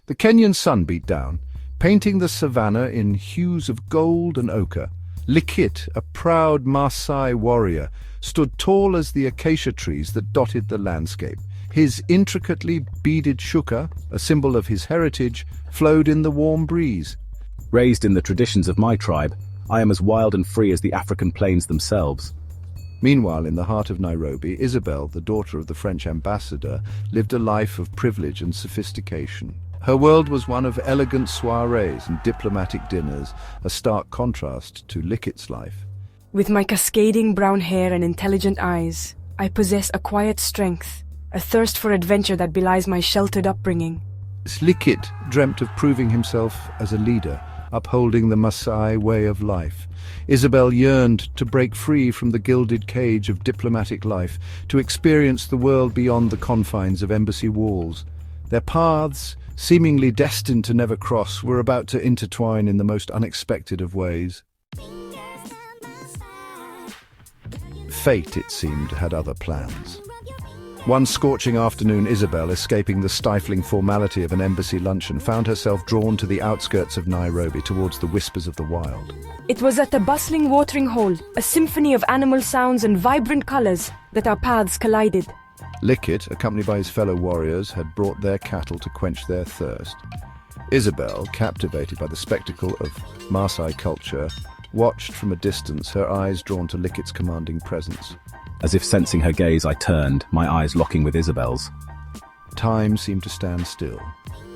The Kenyan sun beat down, painting the savannah in hues of gold and ochre. Likit, a proud Maasai warrior, stood tall as the acacia trees that dotted the landscape. His intricately beaded shuka, a symbol of his heritage, flowed in the warm breeze. Raised in the traditions of my tribe, I am as wild and free as the African plains themselves. Meanwhile, in the heart of Nairobi, Isabel, the daughter of the French ambassador, lived a life of privilege and sophistication. Her world was one of elegant soirees and diplomatic dinners, a stark contrast to Likit's life. With my cascading brown hair and intelligent eyes, I possess a quiet strength, a thirst for adventure that belies my sheltered upbringing. Likit dreamt of proving himself as a leader, upholding the Maasai way of life. Isabel yearned to break free from the gilded cage of diplomatic life, to experience the world beyond the confines of embassy walls. Their paths, seemingly destined to never cross, were about to intertwine in the most unexpected of ways. Fate, it seemed, had other plans. One scorching afternoon, Isabel, escaping the stifling formality of an embassy luncheon, found herself drawn to the outskirts of Nairobi, towards the whispers of the wild. It was at the bustling watering hole, a symphony of animal sounds and vibrant colors, that our paths collided. Likit, accompanied by his fellow warriors, had brought their cattle to quench their thirst. Isabel, captivated by the spectacle of Maasai culture, watched from a distance, her eyes drawn to Likit's commanding presence. As if sensing her gaze, I turned, my eyes locking with Isabel's. Time seemed to stand still.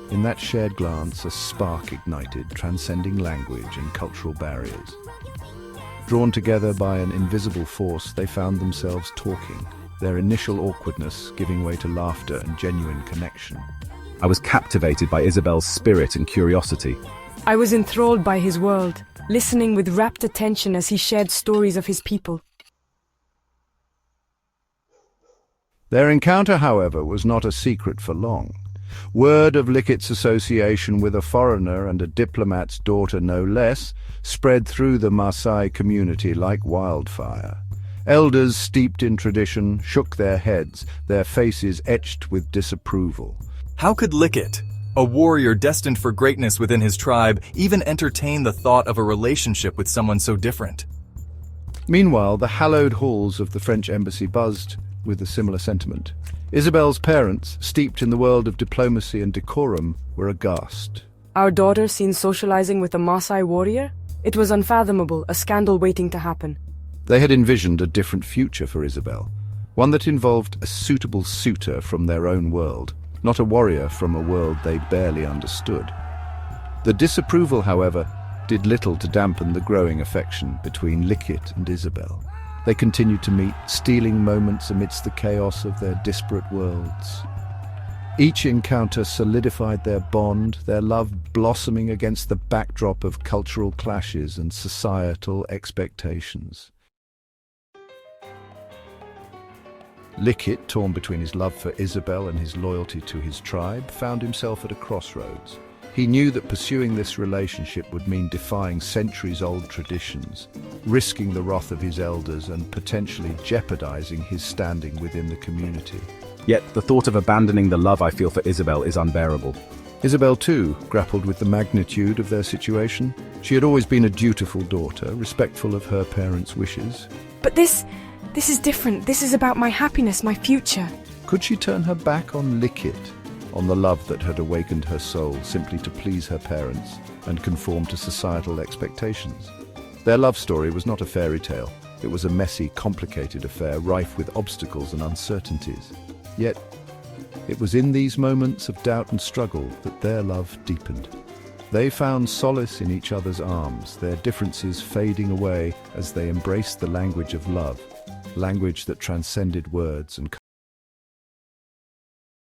In that shared glance, a spark ignited, transcending language and cultural barriers. Drawn together by an invisible force, they found themselves talking, their initial awkwardness giving way to laughter and genuine connection. I was captivated by Isabel's spirit and curiosity. I was enthralled by his world, listening with rapt attention as he shared stories of his people. Their encounter, however, was not a secret for long. Word of Likit's association with a foreigner and a diplomat's daughter no less spread through the Maasai community like wildfire. Elders steeped in tradition shook their heads, their faces etched with disapproval. How could Likit, a warrior destined for greatness within his tribe, even entertain the thought of a relationship with someone so different? Meanwhile, the hallowed halls of the French embassy buzzed with a similar sentiment. Isabel's parents, steeped in the world of diplomacy and decorum, were aghast. Our daughter seen socializing with a Maasai warrior? It was unfathomable, a scandal waiting to happen. They had envisioned a different future for Isabel, one that involved a suitable suitor from their own world, not a warrior from a world they barely understood. The disapproval, however, did little to dampen the growing affection between Likit and Isabel. They continued to meet, stealing moments amidst the chaos of their disparate worlds. Each encounter solidified their bond, their love blossoming against the backdrop of cultural clashes and societal expectations. Likit, torn between his love for Isabel and his loyalty to his tribe, found himself at a crossroads. He knew that pursuing this relationship would mean defying centuries-old traditions, risking the wrath of his elders and potentially jeopardizing his standing within the community. Yet the thought of abandoning the love I feel for Isabel is unbearable. Isabel, too, grappled with the magnitude of their situation. She had always been a dutiful daughter, respectful of her parents' wishes. But this is different. This is about my happiness, my future. Could she turn her back on Likit, on the love that had awakened her soul, simply to please her parents and conform to societal expectations? Their love story was not a fairy tale. It was a messy, complicated affair, rife with obstacles and uncertainties. Yet, it was in these moments of doubt and struggle that their love deepened. They found solace in each other's arms, their differences fading away as they embraced the language of love, language that transcended words and